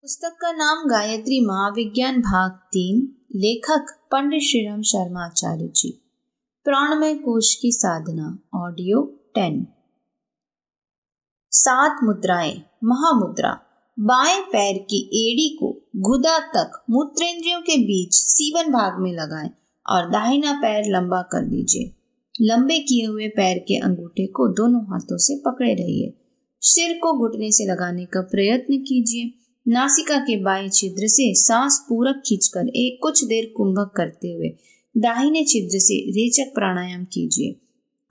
पुस्तक का नाम गायत्री महाविज्ञान भाग 3। लेखक पंडित श्रीराम शर्मा आचार्य जी। प्राणमय कोश की साधना ऑडियो 10। 7 मुद्राएं। महामुद्रा। बाएं पैर की एड़ी को गुदा तक मूत्रेंद्रियों के बीच सीवन भाग में लगाएं और दाहिना पैर लंबा कर दीजिए। लंबे किए हुए पैर के अंगूठे को दोनों हाथों से पकड़े रहिए। सिर को घुटने से लगाने का प्रयत्न कीजिए। नासिका के बाएं छिद्र से सांस पूरक खींचकर एक कुछ देर कुंभक करते हुए दाहिने छिद्र से रेचक प्राणायाम कीजिए।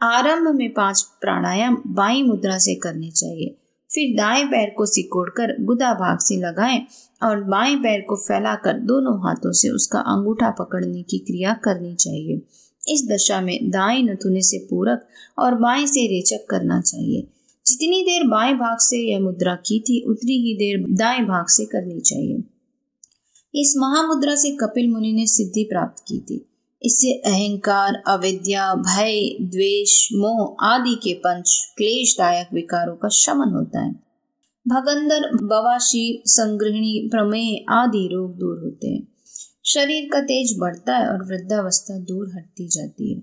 आरंभ में 5 प्राणायाम बाईं मुद्रा से करने चाहिए। फिर दाएं पैर को सिकोड़कर गुदा भाग से लगाएं और बाएं पैर को फैलाकर दोनों हाथों से उसका अंगूठा पकड़ने की क्रिया करनी चाहिए। इस दशा में दाएं नथुने से पूरक और बाएं से रेचक करना चाहिए। जितनी देर बाएं भाग से यह मुद्रा की थी उतनी ही देर दाएं भाग से करनी चाहिए। इस महामुद्रा से कपिल मुनि ने सिद्धि प्राप्त की थी। इससे अहंकार, अविद्या, भय, द्वेष, मोह आदि के पंच क्लेशदायक विकारों का शमन होता है। भगंदर, बवासीर, संग्रहणी, प्रमेह आदि रोग दूर होते हैं। शरीर का तेज बढ़ता है और वृद्धावस्था दूर हटती जाती है।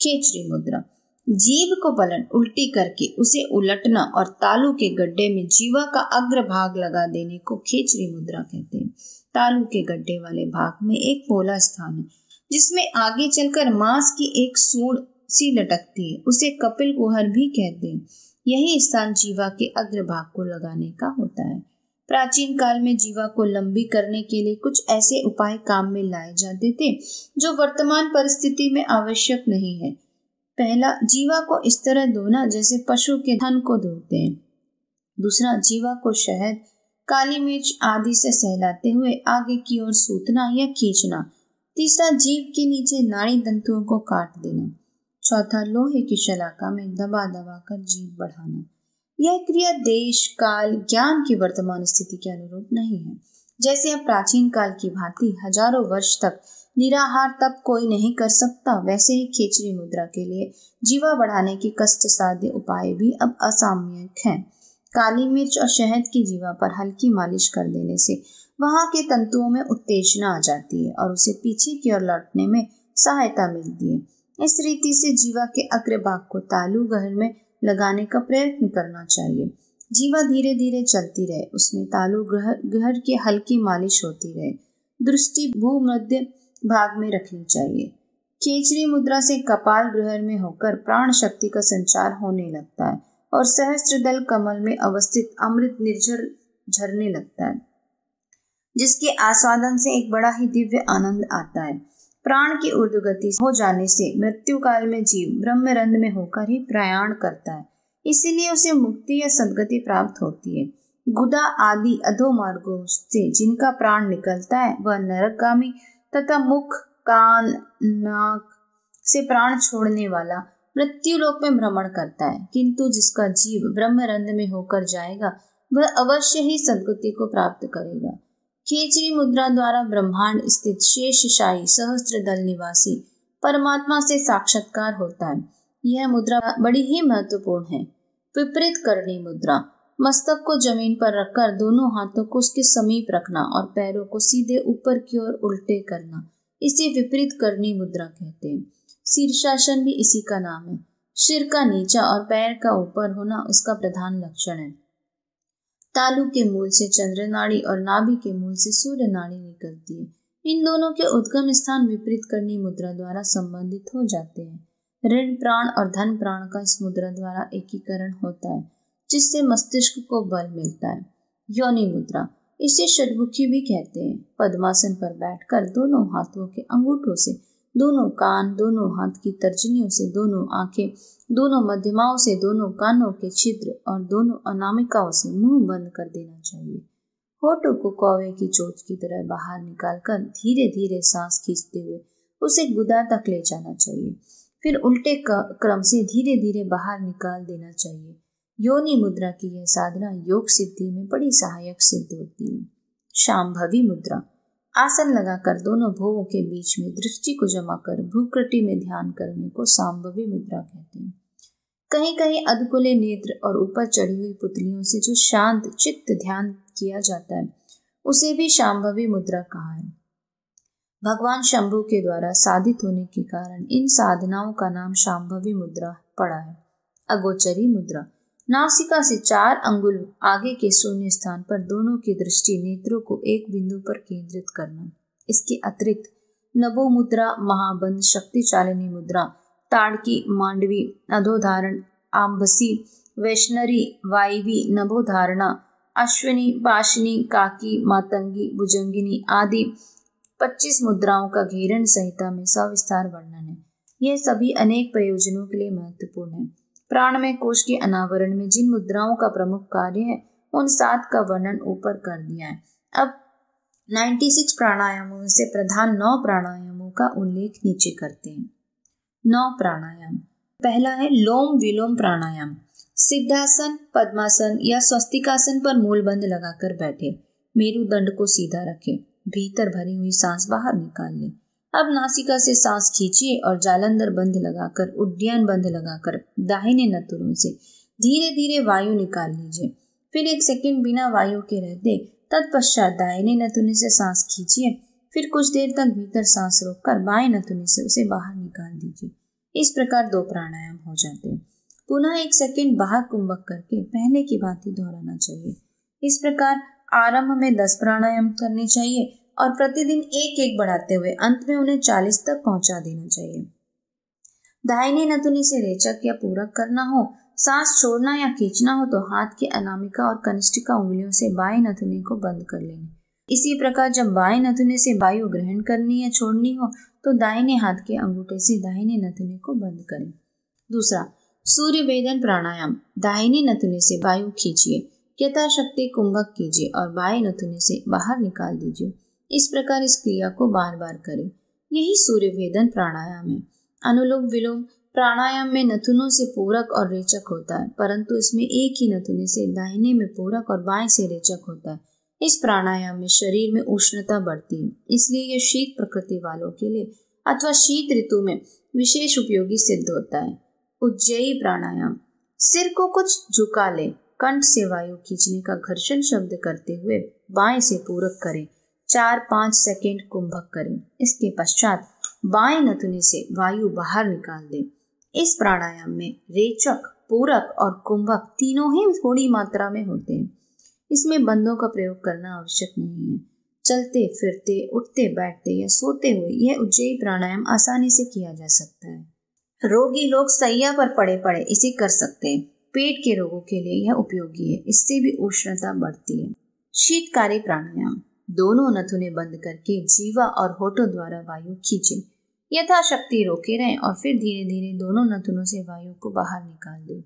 खेचरी मुद्रा। जीभ को पलट उल्टी करके उसे उलटना और तालू के गड्ढे में जीवा का अग्र भाग लगा देने को खेचरी मुद्रा कहते हैं। तालू के गड्ढे वाले भाग में एक पोला स्थान है जिसमें आगे चलकर मांस की एक सूंड सी लटकती है, उसे कपिल कुहर भी कहते हैं। यही स्थान जीवा के अग्र भाग को लगाने का होता है। प्राचीन काल में जीवा को लंबी करने के लिए कुछ ऐसे उपाय काम में लाए जाते थे जो वर्तमान परिस्थिति में आवश्यक नहीं है। पहला, जीवा को इस तरह धोना जैसे पशु के थन को धोते हैं। दूसरा, जीवा को शहद, काली मिर्च आदि से सहलाते हुए आगे की ओर सूतना या खींचना। तीसरा, जीभ के नीचे नाड़ी तंतुओं को काट देना। चौथा, लोहे की शलाका में दबा दबा कर जीभ बढ़ाना। यह क्रिया देश, काल, ज्ञान की वर्तमान स्थिति के अनुरूप नहीं है। जैसे अब प्राचीन काल की भांति हजारों वर्ष तक निराहार तप कोई नहीं कर सकता, वैसे ही खेचरी मुद्रा के लिए जीवा बढ़ाने की कष्ट साध्य उपाय भी अब असामयिक हैं। काली मिर्च और शहद की जीवा पर हल्की मालिश कर देने से वहां के तंतुओं में उत्तेजना आ जाती है और उसे पीछे की ओर लौटने में सहायता मिलती है। इस रीति से जीवा के अग्र भाग को तालू गहर में लगाने का प्रयत्न करना चाहिए। जीवा धीरे धीरे चलती रहे, उसमें तालू गहर की हल्की मालिश होती रहे। दृष्टि भूमध्य भाग में रखनी चाहिए। खेचरी मुद्रा से कपाल गृहर में होकर प्राण शक्ति का संचार होने लगता है और सहस्त्रदल कमल में अवस्थित अमृत निर्झर झरने लगता है, जिसके आस्वादन से एक बड़ा ही दिव्य आनंद आता है। प्राण की ऊर्ध्वगति हो जाने से मृत्यु काल में जीव ब्रह्मरंध्र में होकर ही प्रयाण करता है, इसीलिए उसे मुक्ति या सद्गति प्राप्त होती है। गुदा आदि अधो मार्गों से जिनका प्राण निकलता है वह नरकगामी तथा मुख, कान, नाक से प्राण छोड़ने वाला मृत्यु लोक में भ्रमण करता है, किंतु जिसका जीव ब्रह्मरंध्र में होकर जाएगा वह अवश्य ही सद्गति को प्राप्त करेगा। खेचरी मुद्रा द्वारा ब्रह्मांड स्थित शेषशाही सहस्त्रदल निवासी परमात्मा से साक्षात्कार होता है। यह मुद्रा बड़ी ही महत्वपूर्ण है। विपरीत करनी मुद्रा। मस्तक को जमीन पर रखकर दोनों हाथों को उसके समीप रखना और पैरों को सीधे ऊपर की ओर उल्टे करना, इसे विपरीत करनी मुद्रा कहते हैं। शीर्षासन भी इसी का नाम है। सिर का नीचा और पैर का ऊपर होना इसका प्रधान लक्षण है। तालू के मूल से चंद्र नाड़ी और नाभि के मूल से सूर्य नाड़ी निकलती है। इन दोनों के उद्गम स्थान विपरीत करनी मुद्रा द्वारा संबंधित हो जाते हैं। ऋण प्राण और धन प्राण का इस मुद्रा द्वारा एकीकरण होता है, जिससे मस्तिष्क को बल मिलता है। योनि मुद्रा। इसे षड्मुखी भी कहते हैं। पद्मासन पर बैठकर दोनों हाथों के अंगूठों से दोनों कान, दोनों हाथ की तर्जनियों से दोनों आंखें, दोनों मध्यमाओं से दोनों कानों के छिद्र और दोनों अनामिकाओं से मुंह बंद कर देना चाहिए। होठों को कौवे की चोंच की तरह बाहर निकालकर धीरे धीरे सांस खींचते हुए उसे गुदा तक ले जाना चाहिए। फिर उल्टे क्रम से धीरे धीरे बाहर निकाल देना चाहिए। योनि मुद्रा की यह साधना योग सिद्धि में बड़ी सहायक सिद्ध होती है। शांभवी मुद्रा। आसन लगाकर दोनों भुवों के बीच में दृष्टि को जमा कर भ्रूकुटी में ध्यान करने को शांभवी मुद्रा कहते हैं। कहीं कहीं अधकुले नेत्र और ऊपर चढ़ी हुई पुतलियों से जो शांत चित्त ध्यान किया जाता है उसे भी शांभवी मुद्रा कहा है। भगवान शंभु के द्वारा साधित होने के कारण इन साधनाओं का नाम शांभवी मुद्रा पड़ा है। अगोचरी मुद्रा, नासिका से 4 अंगुल आगे के शून्य स्थान पर दोनों की दृष्टि नेत्रों को एक बिंदु पर केंद्रित करना। इसके अतिरिक्त नभो मुद्रा, महाबंध, शक्तिशालिनी मुद्रा, ताड़की, मांडवी, अधोधारण, आंबसी, वैष्णरी, वायवी, नभोधारणा, अश्विनी, पाशनी, काकी, मातंगी, भुजंगिनी आदि 25 मुद्राओं का घेरन संहिता में सविस्तार वर्णन है। यह सभी अनेक प्रयोजनों के लिए महत्वपूर्ण है। प्राणमय कोश के अनावरण में जिन मुद्राओं का प्रमुख कार्य है उन 7 का वर्णन ऊपर कर दिया है। अब 96 प्राणायामों से प्रधान 9 प्राणायामों का उल्लेख नीचे करते हैं। 9 प्राणायाम। पहला है लोम विलोम प्राणायाम। सिद्धासन, पद्मासन या स्वस्तिकासन पर मूलबंध लगाकर बैठे, मेरुदंड को सीधा रखें, भीतर भरी हुई सांस बाहर निकाल लें। अब नासिका से सांस खींचिए और जालंधर बंध लगाकर, उड्डयन बंध लगाकर दाहिने नथुनों से धीरे धीरे वायु निकाल लीजिए। फिर 1 सेकंड बिना वायु के रहते तत्पश्चात दाहिने नथुने से सांस खींचिए। फिर कुछ देर तक भीतर सांस रोककर बाएं नथुने से उसे बाहर निकाल दीजिए। इस प्रकार 2 प्राणायाम हो जाते हैं। पुनः 1 सेकंड बाहर कुंभक करके पहले की भांति दोहराना चाहिए। इस प्रकार आरंभ में 10 प्राणायाम करने चाहिए और प्रतिदिन 1-1 बढ़ाते हुए अंत में उन्हें 40 तक पहुंचा देना चाहिए। दाहिने नथुने से रेचक या पूरक करना हो, सांस छोड़ना या खींचना हो तो हाथ के अनामिका और कनिष्ठिका उंगलियों से बाएं नथुने को बंद कर लेना। इसी प्रकार जब बाएं नथुने से वायु ग्रहण करनी या छोड़नी हो तो दाहिने हाथ के अंगूठे से दाहिने नथुने को बंद करें। दूसरा, सूर्य वेदन प्राणायाम। दाहिने नथुने से वायु खींचिए, यथाशक्ति कुंभक कीजिए और बाएं नथुने से बाहर निकाल दीजिए। इस प्रकार इस क्रिया को बार बार करें। यही सूर्य वेदन प्राणायाम है। अनुलोम विलोम प्राणायाम में नथुनों से पूरक और रेचक होता है, परंतु इसमें एक ही नथुने से दाहिने में पूरक और बाएं से रेचक होता है। इस प्राणायाम में शरीर में उष्णता बढ़ती है, इसलिए यह शीत प्रकृति वालों के लिए अथवा शीत ऋतु में विशेष उपयोगी सिद्ध होता है। उज्जयी प्राणायाम। सिर को कुछ झुका ले, कंठ से वायु खींचने का घर्षण शब्द करते हुए बाएं से पूरक करें। 4-5 सेकेंड कुंभक करें। इसके पश्चात बाएं नथुने से वायु बाहर निकाल दें। इस प्राणायाम में रेचक, पूरक और कुंभक तीनों ही थोड़ी मात्रा में होते हैं। इसमें बंधों का प्रयोग करना आवश्यक नहीं है। चलते फिरते, उठते बैठते या सोते हुए यह उज्जयी प्राणायाम आसानी से किया जा सकता है। रोगी लोग सैया पर पड़े पड़े इसे कर सकते हैं। पेट के रोगों के लिए यह उपयोगी है, इससे भी उष्णता बढ़ती है। शीतकारी प्राणायाम। दोनों नथुने बंद करके जीवा और होठों द्वारा वायु खींचे, यथाशक्ति रोके रहें और फिर धीरे धीरे दोनों नथुनों से वायु को बाहर निकाल दें।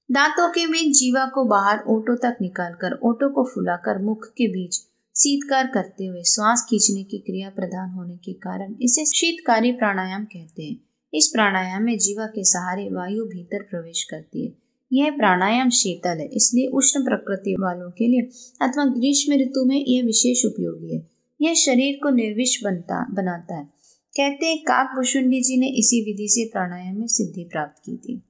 दांतों के बीच जीवा को बाहर ओठों तक निकालकर ओठों को फुलाकर मुख के बीच शीतकार करते हुए श्वास खींचने की क्रिया प्रदान होने के कारण इसे शीतकारी प्राणायाम कहते हैं। इस प्राणायाम में जीवा के सहारे वायु भीतर प्रवेश करती है। यह प्राणायाम शीतल है, इसलिए उष्ण प्रकृति वालों के लिए अथवा ग्रीष्म ऋतु में यह विशेष उपयोगी है। यह शरीर को निर्विष बनाता है। कहते हैं काकभुषुंडी जी ने इसी विधि से प्राणायाम में सिद्धि प्राप्त की थी।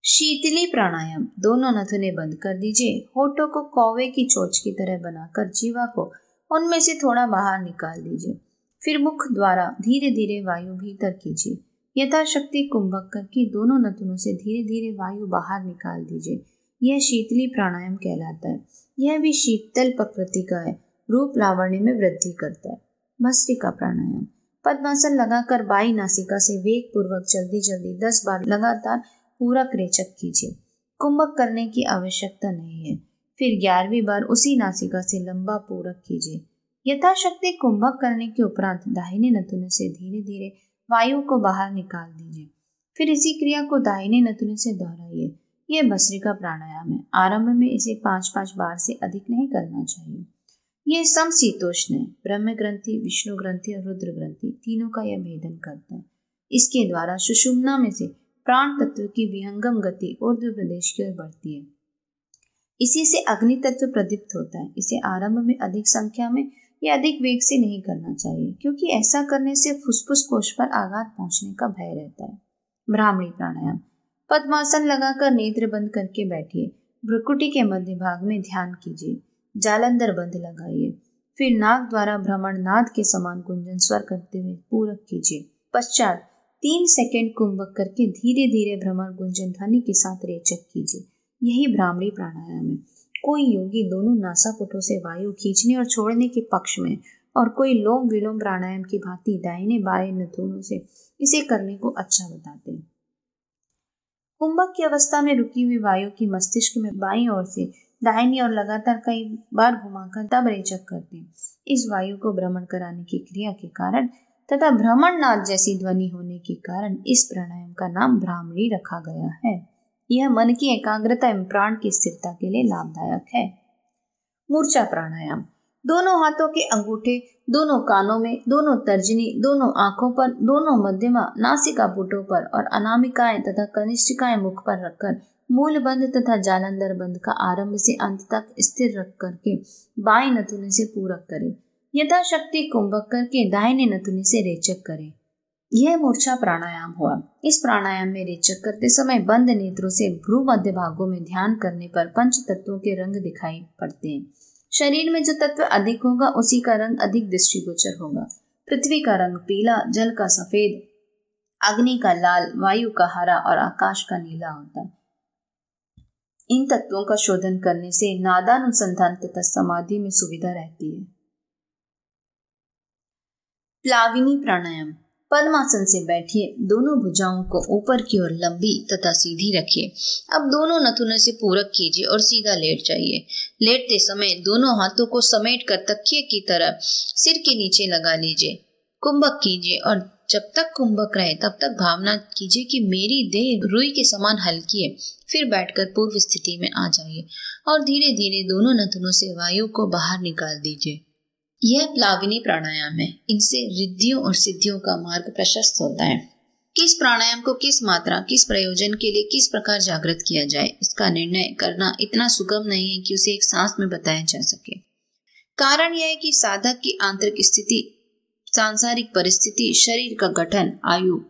शीतली प्राणायाम। दोनों नथुने बंद कर दीजिए। होठों को कौवे की चोंच की तरह बनाकर जीवा को उनमें से थोड़ा बाहर निकाल दीजिए। फिर मुख द्वारा धीरे धीरे वायु भीतर कीजिए। यथाशक्ति कुंभक करके दोनों नथुनों से धीरे धीरे वायु बाहर निकाल दीजिए। यह शीतली प्राणायाम कहलाता है। यह भी शीतल प्रकृति का है, रूप लावण्य में वृद्धि करता है। भस्त्रिका प्राणायाम। पद्मासन लगाकर बाई नासिका से वेग पूर्वक जल्दी जल्दी 10 बार लगातार पूरक रेचक कीजिए। कुंभक करने की आवश्यकता नहीं है। फिर 11वीं बार उसी नासिका से लंबा पूरक कीजिए। यथाशक्ति कुंभक करने के उपरांत दाहिने नथुने से धीरे धीरे वायु को बाहर निकाल दीजिए। फिर इसी क्रिया को दाहिने नथुने से दोहराइए। यह भस्त्रिका प्राणायाम है। आरंभ में इसे 5-5 बार से अधिक नहीं करना चाहिए। यह समशीतोष्ण है। ब्रह्म ग्रंथि, विष्णु ग्रंथि और रुद्र ग्रंथि तीनों का यह भेदन करता है। इसके द्वारा सुषुम्ना में से प्राण तत्व की विहंगम गति ऊर्ध्व प्रदेश की ओर बढ़ती है। इसी से अग्नि तत्व प्रदीप्त होता है। इसे आरंभ में अधिक संख्या में या अधिक वेग से नहीं करना चाहिए, क्योंकि ऐसा करने से फुसफुस कोश पर आघात पहुंचने का भय रहता है। ब्राह्मणी प्राणायाम। पद्मासन लगाकर नेत्र बंद करके बैठिए। भ्रुकुटी के मध्य भाग में ध्यान कीजिए। जालंधर बंध लगाइए। फिर नाक द्वारा भ्रमण नाद के समान गुंजन स्वर करते हुए पूरक कीजिए। पश्चात 3 सेकंड कुंभक करके धीरे धीरे भ्रमण गुंजन ध्वनि के साथ रेचक कीजिए। यही भ्रामरी प्राणायाम है। कोई योगी दोनों नासापुटों से वायु खींचने और छोड़ने के पक्ष में और कोई लोम विलोम प्राणायाम की भांति दाहिने बाएं नथुनों से इसे करने को अच्छा बताते हैं। कुंभक की अवस्था में रुकी हुई वायु की मस्तिष्क में बाईं ओर से दाहिनी और लगातार कई बार घुमाकर तब रेचक करते हैं। इस वायु को भ्रमण कराने की क्रिया के कारण तथा भ्रमण नाद जैसी ध्वनि होने के कारण इस प्राणायाम का नाम भ्रामरी रखा गया है। यह मन की एकाग्रता एवं प्राण की स्थिरता के लिए लाभदायक है। मूर्छा प्राणायाम। दोनों हाथों के अंगूठे दोनों कानों में, दोनों तर्जनी, दोनों आंखों पर, दोनों मध्यमा नासिका पुटों पर और अनामिकाएं तथा कनिष्ठिकाएं मुख पर रखकर मूल बंध तथा जालंधर बंध का आरंभ से अंत तक स्थिर रख करके बाएं नथुने से पूरक करें। यथाशक्ति कुंभक करके दाहिने नथुने से रेचक करें। यह मूर्छा प्राणायाम हुआ। इस प्राणायाम में रेचक करते समय बंद नेत्रों से भ्रू मध्य भागों में ध्यान करने पर पंच तत्वों के रंग दिखाई पड़ते हैं। शरीर में जो तत्व अधिक होगा उसी का रंग अधिक दृष्टिगोचर होगा। पृथ्वी का रंग पीला, जल का सफेद, अग्नि का लाल, वायु का हरा और आकाश का नीला होता है। इन तत्वों का शोधन करने से नादानुसंधान तथा समाधि में सुविधा रहती है। प्लाविनी प्राणायाम। पद्मासन से बैठिए। दोनों भुजाओं को ऊपर की ओर लंबी तथा सीधी रखिए। अब दोनों नथुने से पूरक कीजिए और सीधा लेट जाइए। लेटते समय दोनों हाथों को समेटकर तकिए की तरह सिर के नीचे लगा लीजिए। कुंभक कीजिए और जब तक कुंभक रहे तब तक भावना कीजिए कि मेरी देह रुई के समान हल्की है। फिर बैठकर पूर्व स्थिति में आ जाइए और धीरे धीरे दोनों नथुनों से वायु को बाहर निकाल दीजिए। यह प्लाविनी प्राणायाम है। इनसे रिद्धियों और सिद्धियों का मार्ग प्रशस्त होता है। किस प्राणायाम को किस मात्रा, किस प्रयोजन के लिए किस प्रकार जागृत किया जाए, इसका निर्णय करना इतना सुगम नहीं है कि उसे एक सांस में बताया जा सके। कारण यह है कि साधक की आंतरिक स्थिति, सांसारिक परिस्थिति, शरीर का गठन, आयु,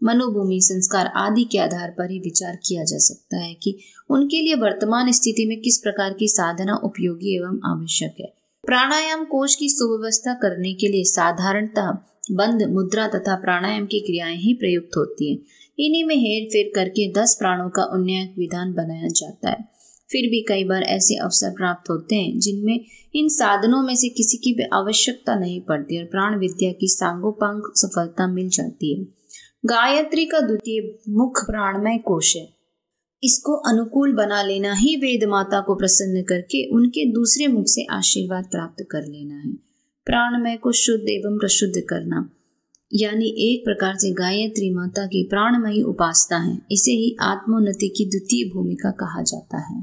मनोभूमि, संस्कार आदि के आधार पर ही विचार किया जा सकता है कि उनके लिए वर्तमान स्थिति में किस प्रकार की साधना उपयोगी एवं आवश्यक है। प्राणायाम कोश की सुव्यवस्था करने के लिए साधारणतः बंद, मुद्रा तथा प्राणायाम की क्रियाएं ही प्रयुक्त होती हैं। इन्हीं में हेर फेर करके 10 प्राणों का उन्नयक विधान बनाया जाता है। फिर भी कई बार ऐसे अवसर प्राप्त होते हैं जिनमें इन साधनों में से किसी की भी आवश्यकता नहीं पड़ती और प्राण विद्या की सांगोपांग सफलता मिल जाती है। गायत्री का द्वितीय मुख प्राणमय कोश है। इसको अनुकूल बना लेना ही वेद माता को प्रसन्न करके उनके दूसरे मुख से आशीर्वाद प्राप्त कर लेना है। प्राणमय को शुद्ध एवं प्रशुद्ध करना यानी एक प्रकार से गायत्री माता की प्राणमयी उपासना है। इसे ही आत्मोन्नति की द्वितीय भूमिका कहा जाता है।